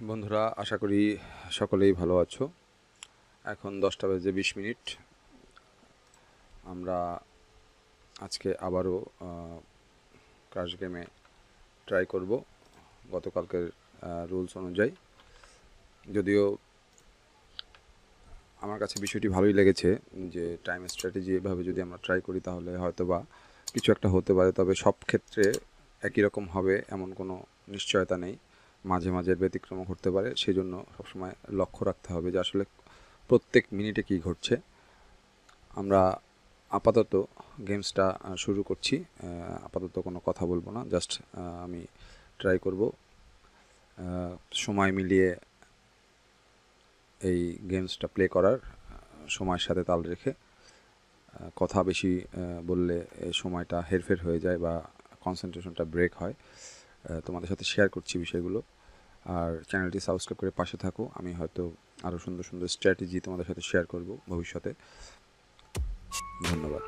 বন্ধুরা, আশা করি সকলেই ভালো আছো। এখন 10টা বেজে 20 মিনিট। আমরা আজকে আবারও ক্রাশ গেমে ট্রাই করব গতকালকের রুলস অনুযায়ী। যদিও আমার কাছে বিষয়টি ভালোই লেগেছে যে টাইম স্ট্র্যাটেজি এভাবে যদি আমরা ট্রাই করি তাহলে হয়তো বা কিছু একটা হতে পারে, তবে সব ক্ষেত্রে একই রকম হবে এমন কোনো নিশ্চয়তা নেই। মাঝে মাঝে ব্যতিক্রম ঘটতে পারে, সেই জন্য সবসময় লক্ষ্য রাখতে হবে যে আসলে প্রত্যেক মিনিটে কী ঘটছে। আমরা আপাতত গেমসটা শুরু করছি। আপাতত কোনো কথা বলবো না, জাস্ট আমি ট্রাই করব সময় মিলিয়ে এই গেমসটা প্লে করার, সময়ের সাথে তাল রেখে। কথা বেশি বললে এই সময়টা হেরফের হয়ে যায় বা কনসেন্ট্রেশনটা ব্রেক হয়। তোমাদের সাথে শেয়ার করছি বিষয়গুলো, আর চ্যানেলটি সাবস্ক্রাইব করে পাশে থাকো। আমি হয়তো আরও সুন্দর সুন্দর স্ট্র্যাটেজি তোমাদের সাথে শেয়ার করব ভবিষ্যতে। ধন্যবাদ।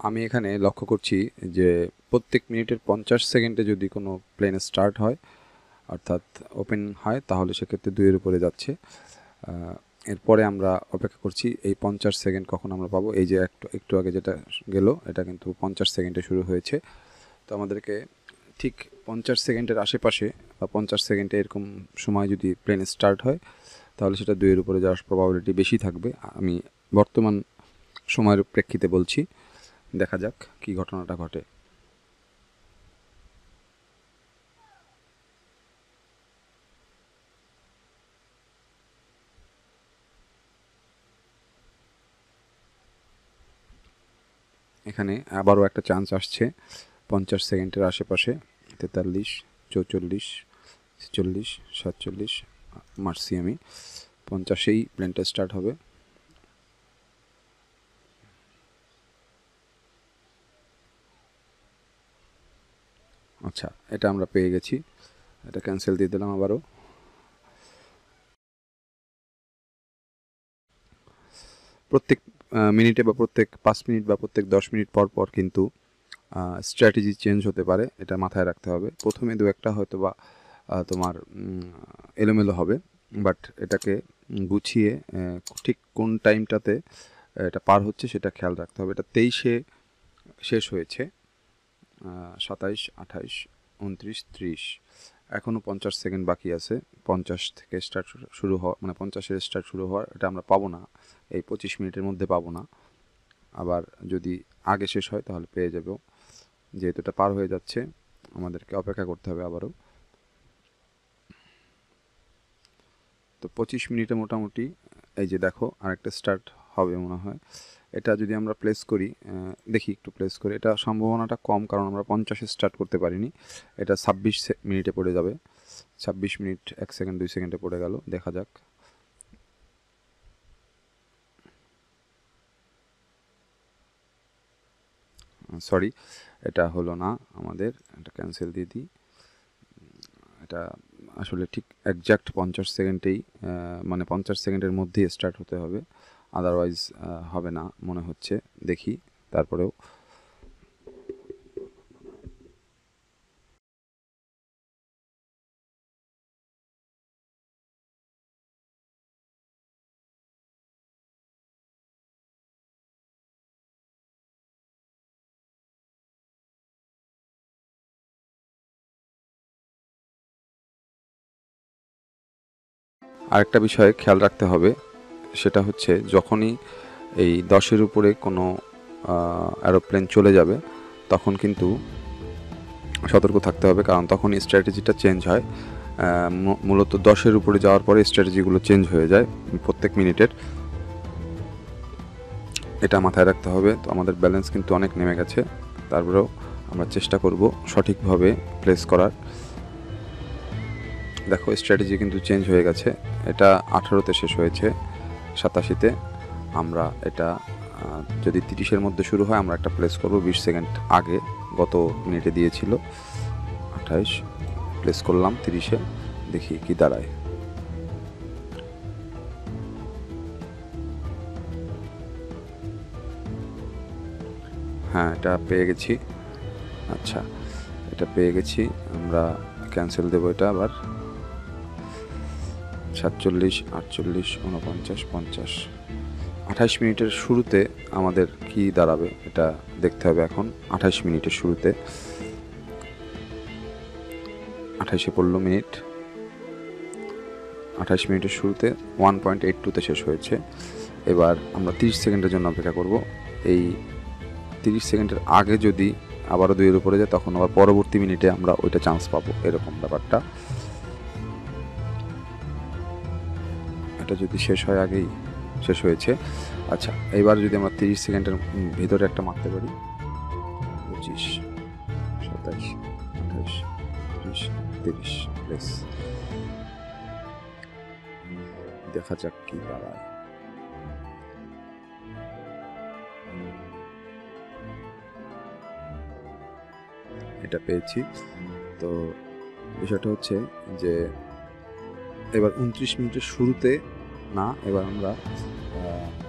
আমি এখানে লক্ষ্য করছি যে প্রত্যেক মিনিটের 50 সেকেন্ডে যদি কোনো প্লেন স্টার্ট হয়, অর্থাৎ ওপেন হয়, তাহলে সেক্ষেত্রে 2-এর উপরে যাচ্ছে। এরপরে আমরা অপেক্ষা করছি এই 50 সেকেন্ড কখন আমরা পাবো। এই যে একটু একটু আগে যেটা গেল, এটা কিন্তু 50 সেকেন্ডে শুরু হয়েছে। তো আমাদেরকে ঠিক 50 সেকেন্ডের আশেপাশে বা 50 সেকেন্ডে এরকম সময় যদি প্লেন স্টার্ট হয়, তাহলে সেটা 2-এর উপরে যাওয়ার প্রবাবিলিটি বেশি থাকবে। আমি বর্তমান সময়ের প্রেক্ষিতে বলছি, দেখা যাক কি ঘটনাটা ঘটে। এখানে আবারও একটা চান্স আসছে 50 সেকেন্ডের আশেপাশে। 43, 44, 46, 47, মারছি আমি। 50-এই প্লেনটা স্টার্ট হবে। আচ্ছা, এটা আমরা পেয়ে গেছি। এটা ক্যান্সেল দিয়ে দিলাম আবারও। প্রত্যেক মিনিটে বা প্রত্যেক 5 মিনিট বা প্রত্যেক 10 মিনিট পর পর কিন্তু স্ট্র্যাটেজি চেঞ্জ হতে পারে, এটা মাথায় রাখতে হবে। প্রথমে দু একটা হয়তো বা তোমার এলোমেলো হবে, বাট এটাকে গুছিয়ে ঠিক কোন টাইমটাতে এটা পার হচ্ছে সেটা খেয়াল রাখতে হবে। এটা 23-এ শেষ হয়েছে, 27, 28, 29, 30, এখনও 50 সেকেন্ড বাকি আছে। 50 থেকে স্টার্ট শুরু হওয়া, মানে 50-এর স্টার্ট শুরু হওয়ার, এটা আমরা পাবো না, এই 25 মিনিটের মধ্যে পাবো না। আবার যদি আগে শেষ হয় তাহলে পেয়ে যাব। যেহেতু এটা পার হয়ে যাচ্ছে, আমাদেরকে অপেক্ষা করতে হবে আবারও। তো 25 মিনিটে মোটামুটি এই যে দেখো আরেকটা স্টার্ট হবে মনে হয়। এটা যদি আমরা প্লেস করি, দেখি একটু প্লেস করি, এটা সম্ভাবনাটা কম, কারণ আমরা 50-এ স্টার্ট করতে পারিনি। এটা 26 মিনিটে পড়ে যাবে। 26 মিনিট 1 সেকেন্ড 2 সেকেন্ডে পড়ে গেল, দেখা যাক। সরি, এটা হলো না আমাদের, এটা ক্যান্সেল দিয়ে দিই। এটা আসলে ঠিক একজ্যাক্ট 50 সেকেন্ডেই, মানে 50 সেকেন্ডের মধ্যেই স্টার্ট হতে হবে, আদারওয়াইজ হবে না মনে হচ্ছে। দেখি তারপরেও। আরেকটা বিষয়ে খেয়াল রাখতে হবে, সেটা হচ্ছে যখনই এই 10-এর উপরে কোনো অ্যারোপ্লেন চলে যাবে তখন কিন্তু সতর্ক থাকতে হবে, কারণ তখন স্ট্র্যাটেজিটা চেঞ্জ হয়। মূলত 10-এর উপরে যাওয়ার পরে স্ট্র্যাটেজিগুলো চেঞ্জ হয়ে যায় প্রত্যেক মিনিটের, এটা মাথায় রাখতে হবে। তো আমাদের ব্যালেন্স কিন্তু অনেক নেমে গেছে, তারপরেও আমরা চেষ্টা করব সঠিকভাবে প্লেস করার। দেখো স্ট্র্যাটেজি কিন্তু চেঞ্জ হয়ে গেছে, এটা 18-তে শেষ হয়েছে, 87-তে। আমরা এটা যদি 30-এর মধ্যে শুরু হয় আমরা একটা প্লেস করব 20 সেকেন্ড আগে, গত মিনিটে দিয়েছিল। 28 প্লেস করলাম 30-এ, দেখি কি দাঁড়ায়। হ্যাঁ, এটা পেয়ে গেছি। আচ্ছা, এটা পেয়ে গেছি, আমরা ক্যান্সেল দেবো এটা আবার। 47, 48, 49, 50, 28 মিনিটের শুরুতে আমাদের কি দাঁড়াবে এটা দেখতে হবে এখন। 28 মিনিটের শুরুতে, 28-এ পড়ল মিনিট, 28 মিনিটের শুরুতে 1.82-তে শেষ হয়েছে। এবার আমরা 30 সেকেন্ডের জন্য অপেক্ষা করব। এই 30 সেকেন্ডের আগে যদি আবারও 2-এর উপরে যায় তখন আবার পরবর্তী মিনিটে আমরা ওইটা চান্স পাবো, এরকম ব্যাপারটা। এটা যদি শেষ হয়, আগেই শেষ হয়েছে। আচ্ছা, এবার যদি আমরা 30 সেকেন্ডের ভিতরে একটা মারতে পারি, 25, 27, 28, 30, 30 প্লেস, দেখা যাক কি দাঁড়ায়। এটা পেয়েছি। তো বিষয়টা হচ্ছে যে এবার 29 মিনিটের শুরুতে না, এবার আমরা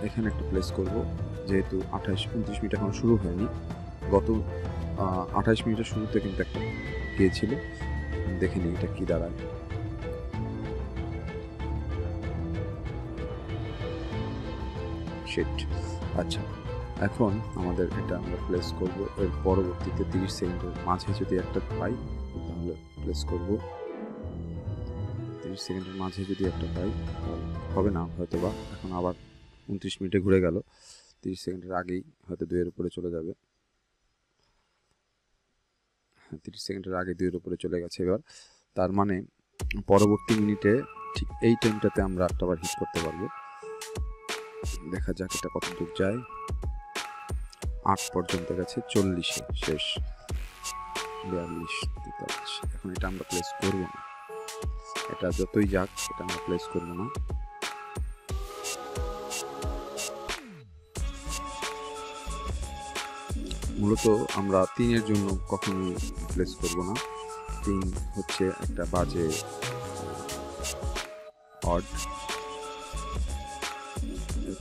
এখানে একটা প্লেস করব, যেহেতু 29 মিনিট এখনো শুরু হয়নি। গত 28 মিনিটের শুরুতে কিন্তু একটা গিয়েছিল, দেখে নিই এটা কি দাঁড়ায়। শিট। আচ্ছা, এখন আমাদের এটা আমরা প্লেস করব, এর পরবর্তীতে 30 সেকেন্ডের মাঝে যদি একটা পাই তাহলে প্লেস করব। 30 সেকেন্ডের মাঝে যদি একটা পাই তাহলে হবে না হয়তো বা, এখন আবার 29 মিনিটে ঘুরে গেল, 30 সেকেন্ডের আগেই হয়তো 2-এর উপরে চলে যাবে। হ্যাঁ, 30 সেকেন্ডের আগে 2-এর উপরে চলে গেছে। এবার তার মানে পরবর্তী মিনিটে ঠিক এই টাইমটাতে আমরা একটা বার হিট করতে পারবো। দেখা যাক এটা কত দূর যায়। 8 পর্যন্ত গেছে, 40-এ শেষ, 42, 43। এখন এটা আমরা প্লেস করবো না, এটা যতই যাক এটা আমরা প্লেস করবো না। মূলত আমরা 3-এর জন্য কখনোই প্লেস করব না। 3 হচ্ছে একটা বাজে অড,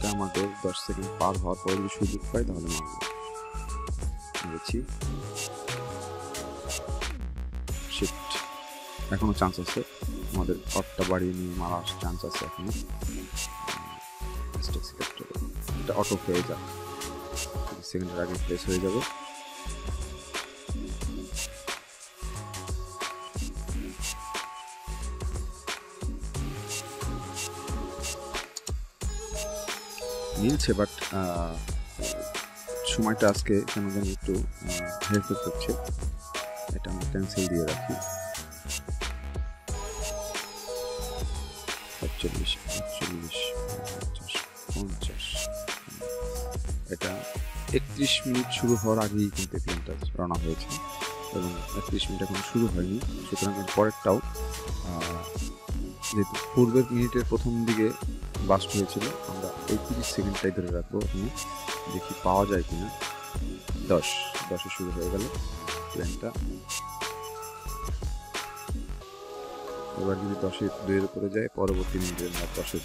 এটা আমাদের 10 সেকেন্ড পার হওয়ার পরে যদি সুযোগ পাই তাহলে মারবো। মেরেছি, শিফট, এখনো চান্স আছে, আমাদের অটটা বাড়িয়ে নিয়ে মারার চান্স আছে এখনো। এটা অটো হয়ে যাক, 30 সেকেন্ডের আগে প্লেস হয়ে যাবে। মিলছে, বাট সময়টা আজকে কেন জানি একটু হেরফের করছে। এটা আমি ক্যান্সেল দিয়ে রাখি। 45, 48, 50, 50। এটা 31 মিনিট শুরু হওয়ার আগেই কিন্তু প্লেনটা রওনা হয়েছে এবং 31 মিনিট এখন শুরু হয়নি। সুতরাং এর পরেরটাও যেহেতু পূর্বের মিনিটের প্রথম দিকে বাস্ট হয়েছিল, আমরা এই 30 সেকেন্ডটাই ধরে রাখবো। এখানে দেখি পাওয়া যায় কিনা। 10-10-এ শুরু হয়ে গেল প্লেনটা। এবার যদি 10-2 উপরে যায়, পরবর্তী মিনিটে আমরা 10-এর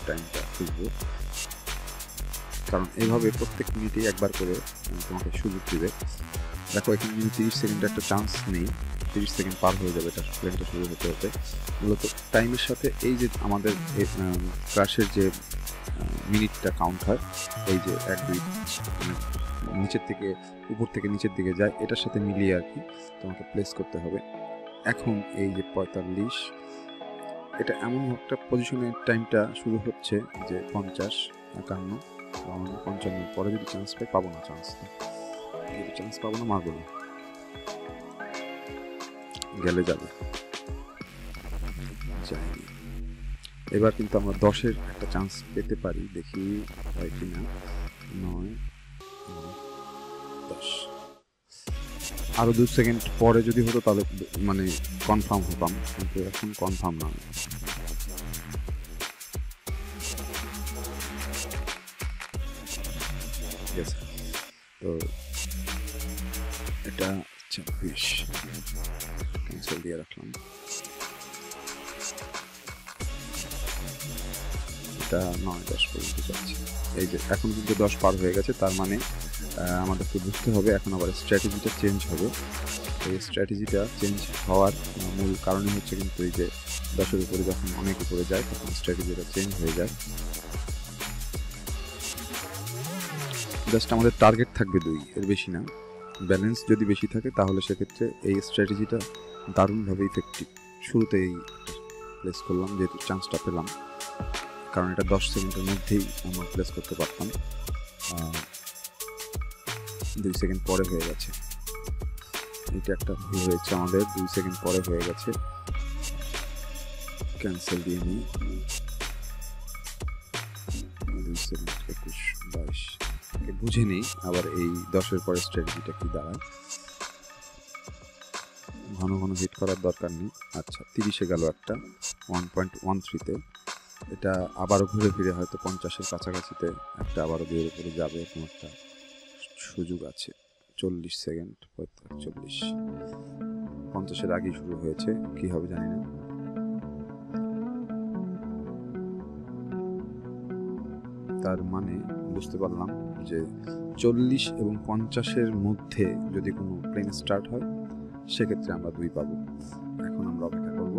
টাইমটা খুঁজবো, কারণ এইভাবে প্রত্যেক মিনিটেই একবার করে তোমাকে সুযোগ দিবে। দেখো এখানে যদি 30 সেকেন্ডের একটা চান্স নেই, 30 সেকেন্ড পার হয়ে যাবে এটা প্লেনটা শুরু হতে হতে। মূলত টাইমের সাথে এই যে আমাদের ক্রাশের যে মিনিটটা কাউন্ট হয়, এই যে 1-2 নিচের থেকে উপর থেকে নিচের দিকে যায়, এটার সাথে মিলিয়ে আর কি তোমাকে প্লেস করতে হবে। এখন এই যে 45, এটা এমন একটা পজিশনের টাইমটা শুরু হচ্ছে যে 50, 51, 55 পরে যদি চান্স পাই, পাবো না চান্স, যদি চান্স পাবো না মারবো না, গেলে যাবে। এবার কিন্তু আমরা 10-এর একটা চান্স পেতে পারি, দেখি হয় কিনা। 9, 10, আরো 2 সেকেন্ড পরে যদি হতো তাহলে মানে কনফার্ম হতাম, কিন্তু এখন কনফার্ম না। তো এটা 26, ক্যান্সেল দিয়ে রাখলাম। এটা 9-10 পর্যন্ত যাচ্ছে। এই যে এখন কিন্তু 10 পার হয়ে গেছে, তার মানে আমাদেরকে বুঝতে হবে এখন আবার স্ট্র্যাটেজিটা চেঞ্জ হবে। এই স্ট্র্যাটেজিটা চেঞ্জ হওয়ার মূল কারণই হচ্ছে কিন্তু এই যে 10-এর উপরে যখন অনেক উপরে যায় তখন স্ট্র্যাটেজিটা চেঞ্জ হয়ে যায়। জাস্ট আমাদের টার্গেট থাকবে 2, এর বেশি না। ব্যালেন্স যদি বেশি থাকে তাহলে সেক্ষেত্রে এই স্ট্র্যাটেজিটা দারুণভাবে ইফেক্টিভ। শুরুতেই প্লেস করলাম যেহেতু চান্সটা পেলাম, কারণ এটা 10 সেকেন্ডের মধ্যেই আমরা প্লেস করতে পারতাম। 2 সেকেন্ড পরে হয়ে গেছে, এটা একটা ভুল হয়েছে আমাদের, 2 সেকেন্ড পরে হয়ে গেছে। ক্যান্সেল দিয়ে নিই। 2 সেকেন্ড 21, 22 বুঝে নিই আবার এই 10-এর পরে স্ট্র্যাটেজিটা কি দাঁড়ায়। ঘন ঘন হিট করার দরকার নেই। আচ্ছা 30-এ গেল একটা 1.13-তে, এটা আবারও ঘুরে ফিরে হয়তো 50-এর কাছাকাছিতে একটা আবারও 2-এর উপরে যাবে, এরকম একটা সুযোগ আছে। 40 সেকেন্ড, 45, 50-এর আগেই শুরু হয়েছে, কি হবে জানি না। তার মানে বুঝতে পারলাম যে 40 এবং 50-এর মধ্যে যদি কোনো প্লেন স্টার্ট হয় সেক্ষেত্রে আমরা 2 পাবো। এখন আমরা অপেক্ষা করব।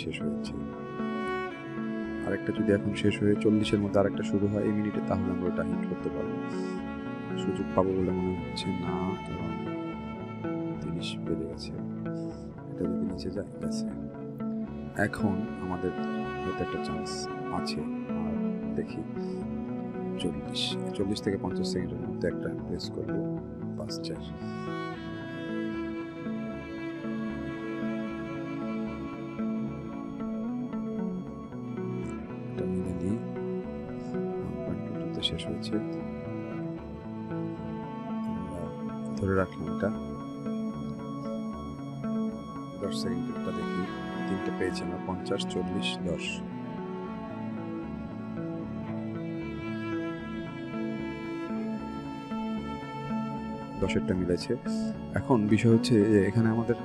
শেষ হয়েছে, আরেকটা যদি এখন শেষ হয়ে 40-এর মধ্যে আরেকটা শুরু হয় এই মিনিটে, তাহলে আমরা ওটা হিট করতে পারবো। সুযোগ পাবো বলে মনে হচ্ছে না, কারণ 30 বেড়ে গেছে। এটা যদি নিচে যায় গেছে, এখন আমাদের হয়তো একটা চান্স আছে। আর দেখি 40 থেকে 50 সেকেন্ডের মধ্যে একটা প্রেস করবো। 5-4, এটা মিলে নিই। 1.22-তে শেষ হয়েছে, ধরে রাখলাম এটা। 10 সেকেন্ডেরটা দেখি, তিনটা পেয়েছি আমরা, 50, 40, 10। দশেরটা মিলেছে। এখন বিষয় হচ্ছে যে এখানে আমাদের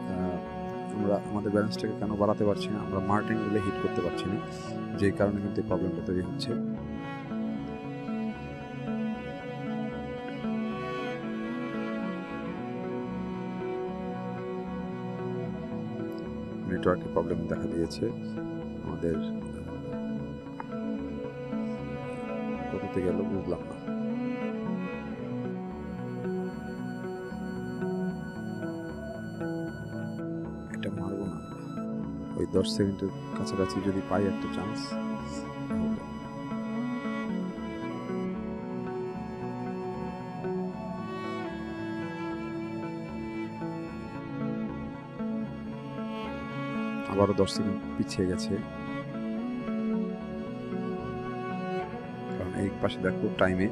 আমরা আমাদের ব্যালেন্সটাকে কেন বাড়াতে পারছি না, আমরা মার্টিনগুলো হিট করতে পারছি না, যেই কারণে কিন্তু এই প্রবলেমটা তৈরি হচ্ছে। নেটওয়ার্কের প্রবলেম দেখা দিয়েছে আমাদের। কোথাতে গেল বুঝলাম না। এটা মারবো না আমরা, ওই 10 সেকেন্ডের কাছাকাছি যদি পাই একটা চান্স। আবারও 10 সেকেন্ড পিছিয়ে গেছে, কারণ এই পাশে দেখো টাইমে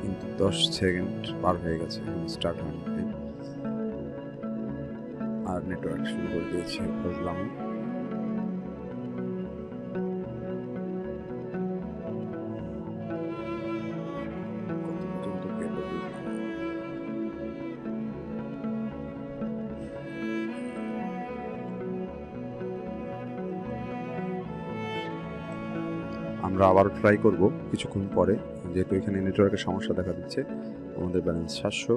কিন্তু 10 সেকেন্ড পার হয়ে গেছে, স্টার্ট হয়নি টাইম। আর নেটওয়ার্ক শুরু করে দিয়েছে বুঝলাম। আমরা আবার ট্রাই করব কিছুক্ষণ পরে, যেহেতু এখানে নেটওয়ার্কের সমস্যা দেখা দিচ্ছে। আমাদের ব্যালেন্স 700,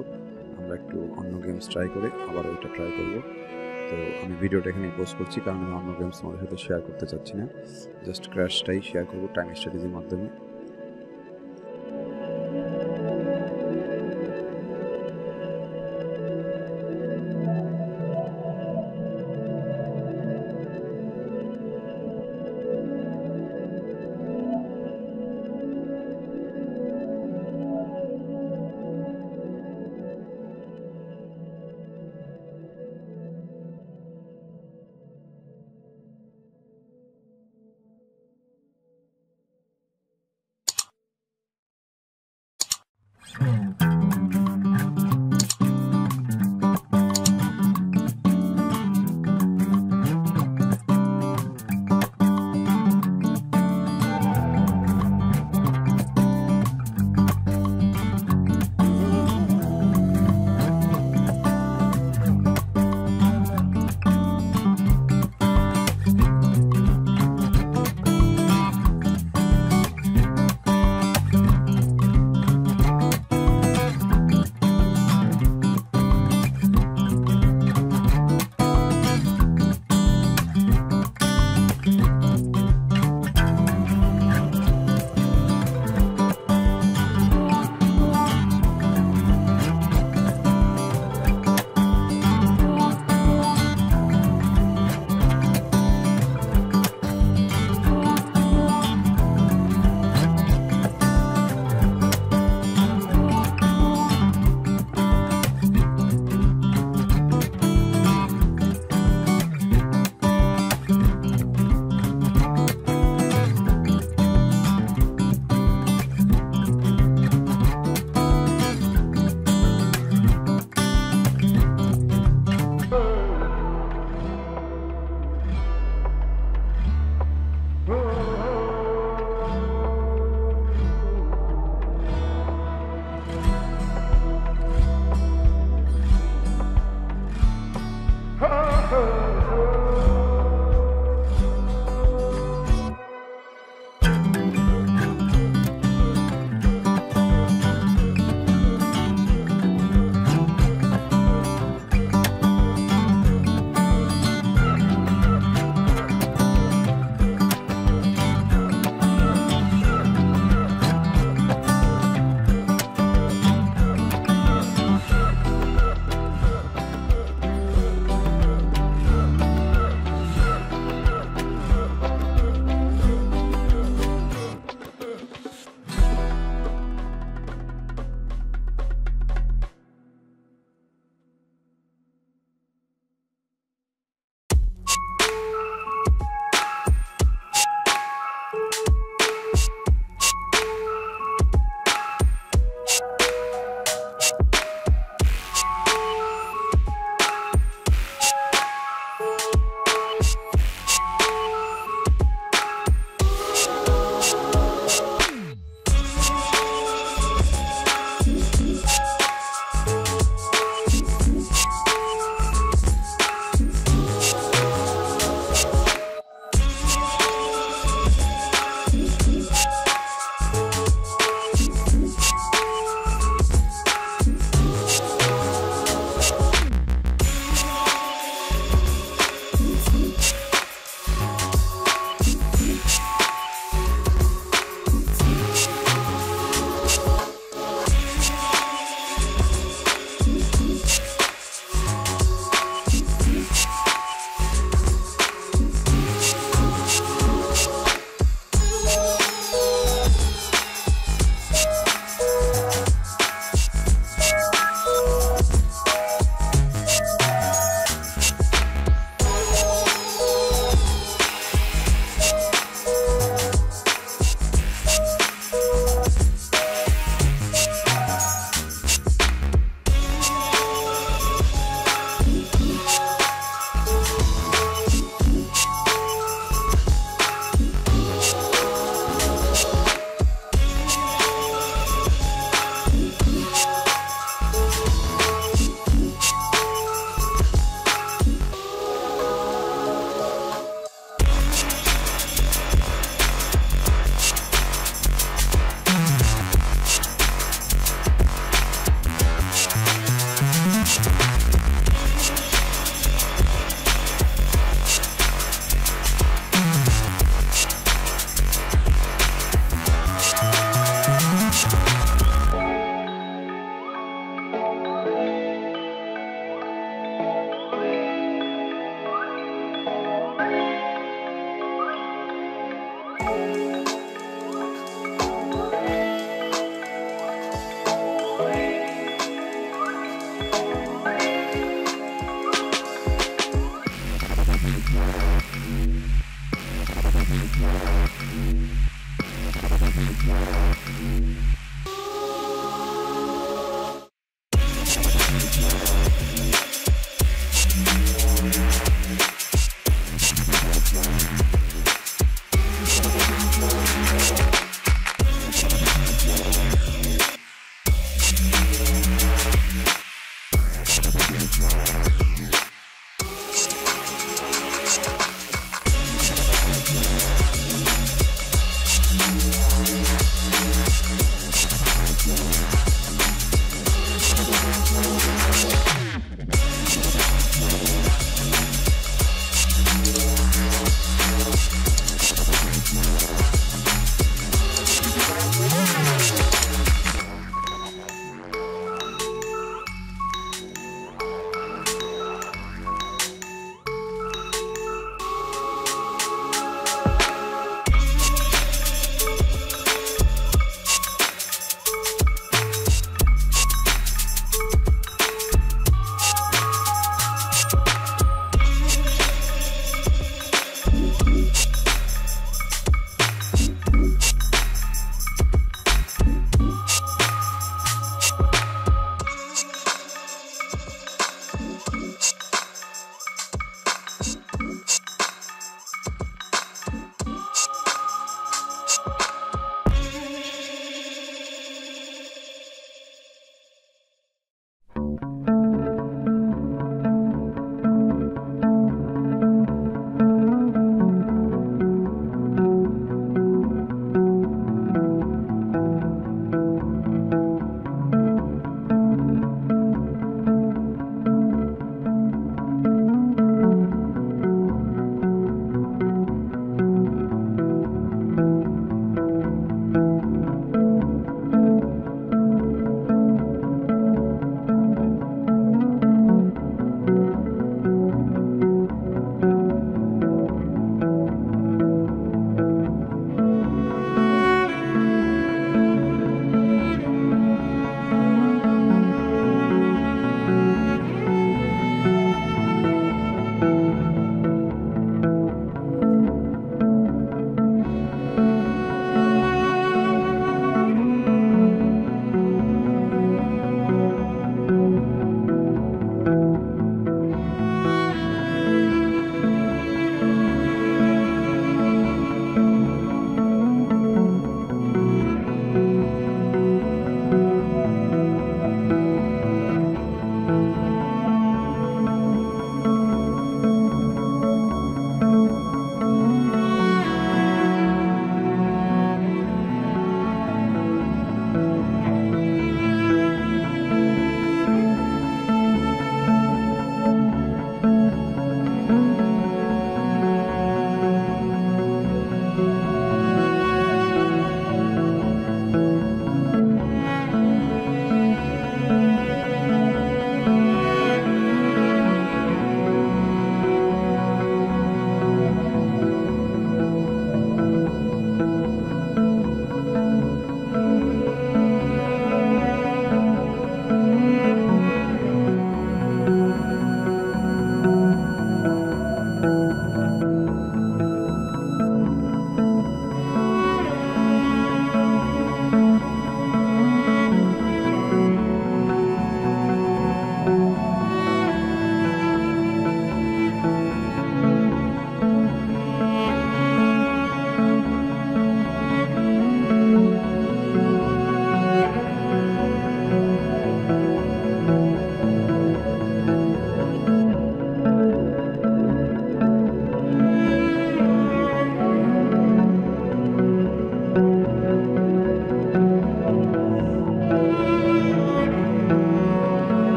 আমরা একটু অন্য গেমস ট্রাই করে আবার ওইটা ট্রাই করব। তো আমি ভিডিওটা এখানে পোস্ট করছি, কারণ আমি অন্য গেমস তোমাদের সাথে শেয়ার করতে চাচ্ছি না, জাস্ট ক্র্যাশটাই শেয়ার করব টাইম স্ট্র্যাটেজির মাধ্যমে।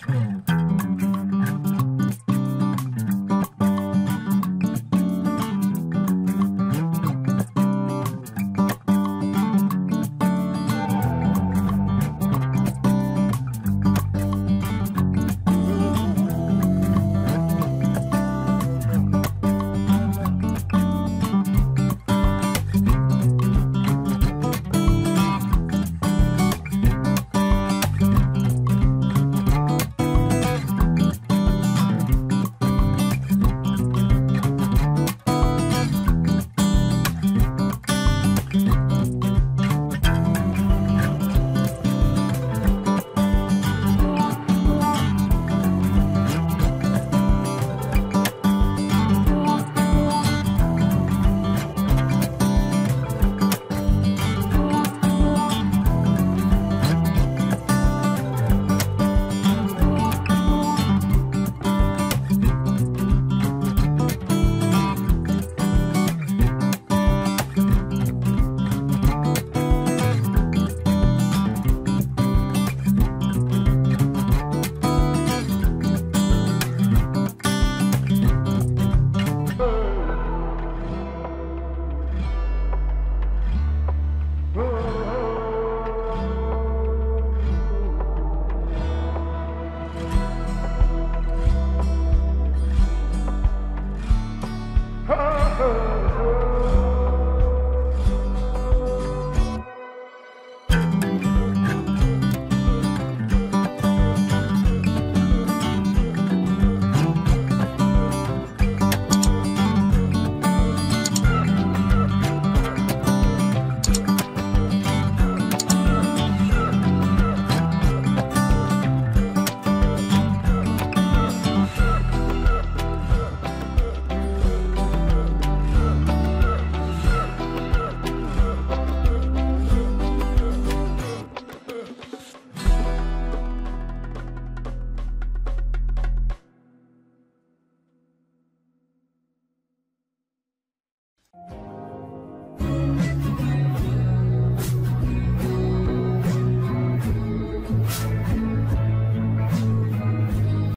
Yeah.